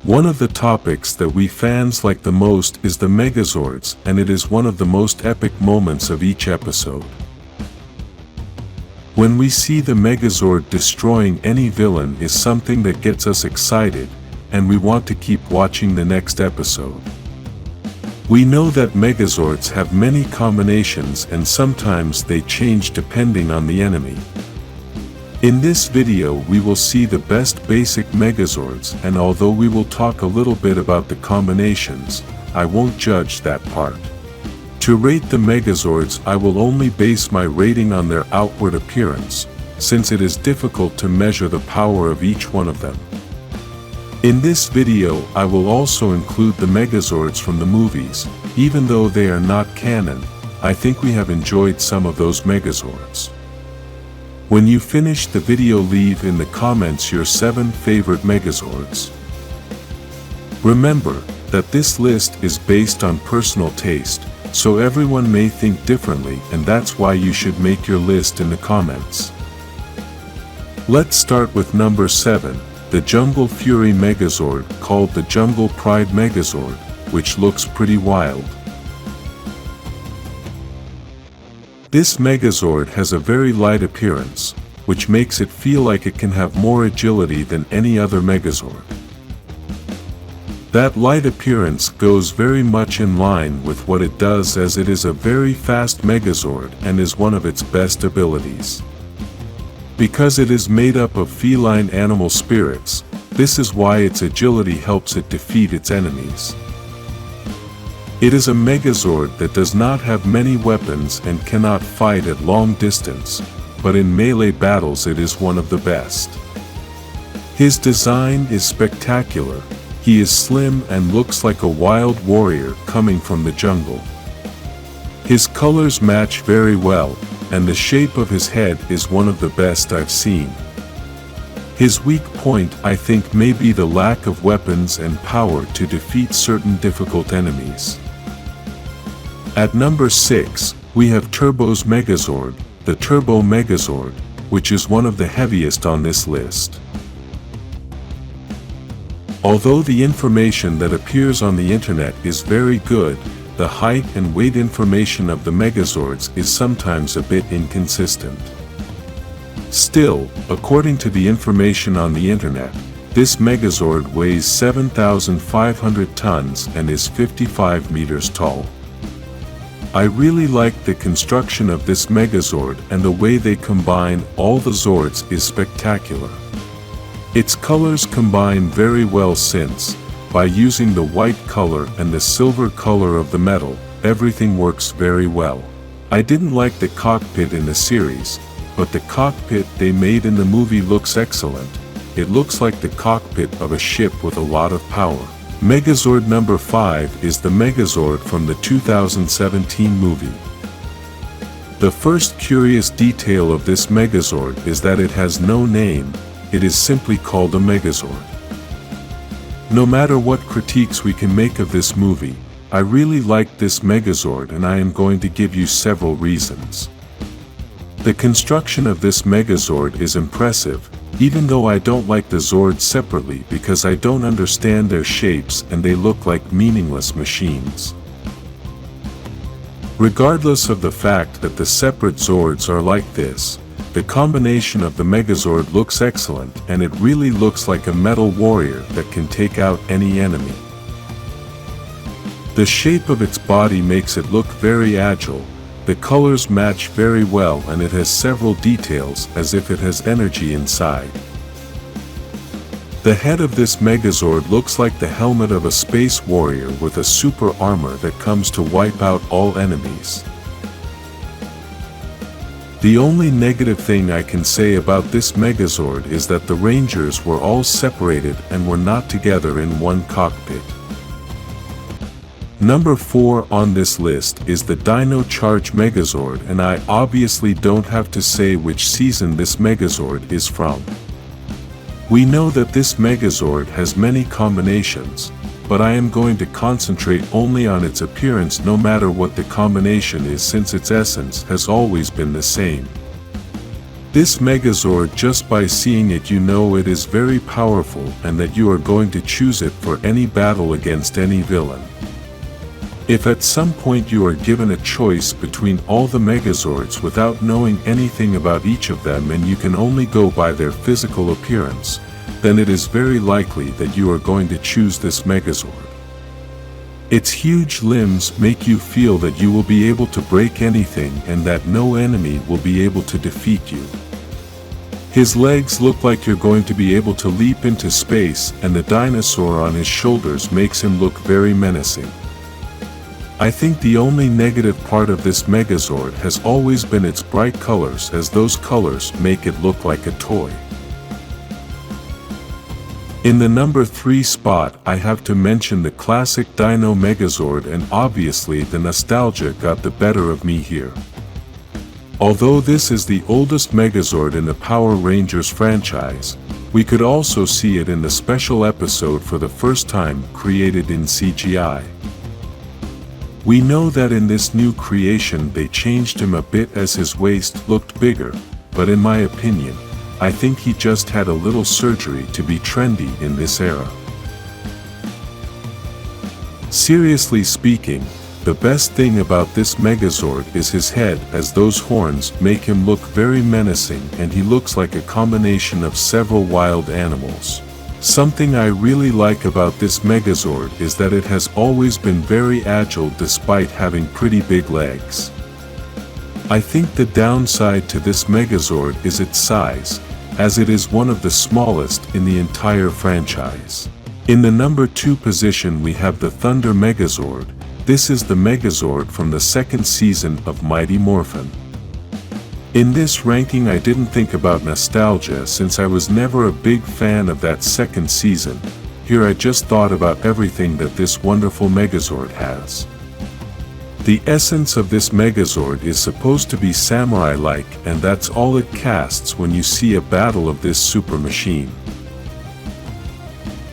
One of the topics that we fans like the most is the Megazords, and it is one of the most epic moments of each episode. When we see the Megazord destroying any villain is something that gets us excited, and we want to keep watching the next episode. We know that Megazords have many combinations and sometimes they change depending on the enemy. In this video we will see the best basic Megazords, and although we will talk a little bit about the combinations, I won't judge that part. To rate the Megazords I will only base my rating on their outward appearance, since it is difficult to measure the power of each one of them. In this video I will also include the Megazords from the movies. Even though they are not canon, I think we have enjoyed some of those Megazords. When you finish the video, leave in the comments your 7 favorite Megazords. Remember that this list is based on personal taste, so everyone may think differently, and that's why you should make your list in the comments. Let's start with number 7, the Jungle Fury Megazord, called the Jungle Pride Megazord, which looks pretty wild. This Megazord has a very light appearance, which makes it feel like it can have more agility than any other Megazord. That light appearance goes very much in line with what it does, as it is a very fast Megazord and is one of its best abilities. Because it is made up of feline animal spirits, this is why its agility helps it defeat its enemies. It is a Megazord that does not have many weapons and cannot fight at long distance, but in melee battles it is one of the best. His design is spectacular. He is slim and looks like a wild warrior coming from the jungle. His colors match very well, and the shape of his head is one of the best I've seen. His weak point, I think, may be the lack of weapons and power to defeat certain difficult enemies. At number 6, we have Turbo's Megazord, the Turbo Megazord, which is one of the heaviest on this list. Although the information that appears on the internet is very good, the height and weight information of the Megazords is sometimes a bit inconsistent. Still, according to the information on the internet, this Megazord weighs 7,500 tons and is 55 meters tall. I really like the construction of this Megazord, and the way they combine all the Zords is spectacular. Its colors combine very well, since, by using the white color and the silver color of the metal, everything works very well. I didn't like the cockpit in the series, but the cockpit they made in the movie looks excellent. It looks like the cockpit of a ship with a lot of power. Megazord number 5 is the Megazord from the 2017 movie. The first curious detail of this Megazord is that it has no name, it is simply called a Megazord. No matter what critiques we can make of this movie, I really like this Megazord, and I am going to give you several reasons. The construction of this Megazord is impressive, even though I don't like the Zords separately because I don't understand their shapes and they look like meaningless machines. Regardless of the fact that the separate Zords are like this, the combination of the Megazord looks excellent, and it really looks like a metal warrior that can take out any enemy. The shape of its body makes it look very agile. The colors match very well, and it has several details as if it has energy inside. The head of this Megazord looks like the helmet of a space warrior with a super armor that comes to wipe out all enemies. The only negative thing I can say about this Megazord is that the Rangers were all separated and were not together in one cockpit. Number 4 on this list is the Dino Charge Megazord, and I obviously don't have to say which season this Megazord is from. We know that this Megazord has many combinations, but I am going to concentrate only on its appearance no matter what the combination is, since its essence has always been the same. This Megazord, just by seeing it you know it is very powerful and that you are going to choose it for any battle against any villain. If at some point you are given a choice between all the Megazords without knowing anything about each of them and you can only go by their physical appearance, then it is very likely that you are going to choose this Megazord. Its huge limbs make you feel that you will be able to break anything and that no enemy will be able to defeat you. His legs look like you're going to be able to leap into space, and the dinosaur on his shoulders makes him look very menacing. I think the only negative part of this Megazord has always been its bright colors, as those colors make it look like a toy. In the number 3 spot I have to mention the classic Dino Megazord, and obviously the nostalgia got the better of me here. Although this is the oldest Megazord in the Power Rangers franchise, we could also see it in the special episode for the first time created in CGI. We know that in this new creation they changed him a bit as his waist looked bigger, but in my opinion, I think he just had a little surgery to be trendy in this era. Seriously speaking, the best thing about this Megazord is his head, as those horns make him look very menacing and he looks like a combination of several wild animals. Something I really like about this Megazord is that it has always been very agile despite having pretty big legs. I think the downside to this Megazord is its size, as it is one of the smallest in the entire franchise. In the number 2 position we have the Thunder Megazord. This is the Megazord from the second season of Mighty Morphin. In this ranking I didn't think about nostalgia since I was never a big fan of that second season. Here I just thought about everything that this wonderful Megazord has. The essence of this Megazord is supposed to be samurai-like, and that's all it casts when you see a battle of this super machine.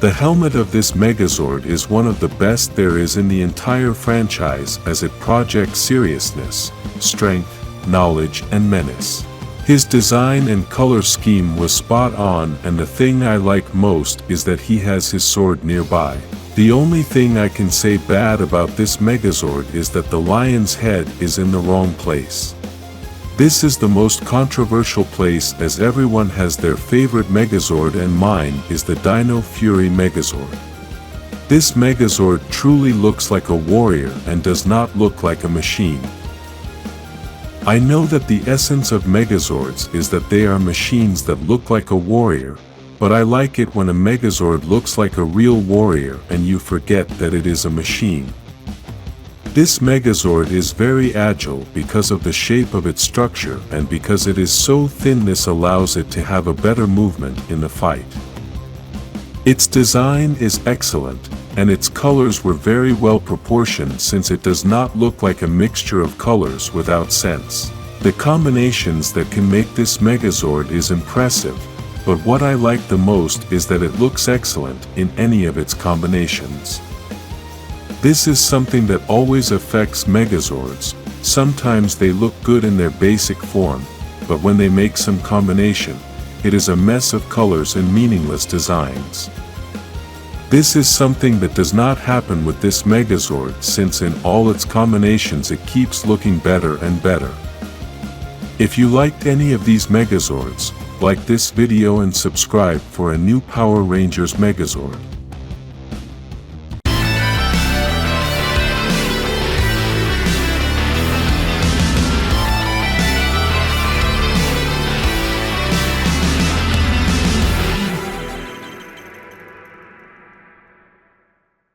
The helmet of this Megazord is one of the best there is in the entire franchise, as it projects seriousness, strength, knowledge and menace. His design and color scheme was spot on, and the thing I like most is that he has his sword nearby. The only thing I can say bad about this Megazord is that the lion's head is in the wrong place. This is the most controversial place, as everyone has their favorite Megazord and mine is the Dino Fury Megazord. This Megazord truly looks like a warrior and does not look like a machine. I know that the essence of Megazords is that they are machines that look like a warrior, but I like it when a Megazord looks like a real warrior and you forget that it is a machine. This Megazord is very agile because of the shape of its structure, and because it is so thin this allows it to have a better movement in the fight. Its design is excellent, and its colors were very well proportioned since it does not look like a mixture of colors without sense. The combinations that can make this Megazord is impressive, but what I like the most is that it looks excellent in any of its combinations. This is something that always affects Megazords. Sometimes they look good in their basic form, but when they make some combination, it is a mess of colors and meaningless designs. This is something that does not happen with this Megazord, since in all its combinations it keeps looking better and better. If you liked any of these Megazords, like this video and subscribe for a new Power Rangers Megazord.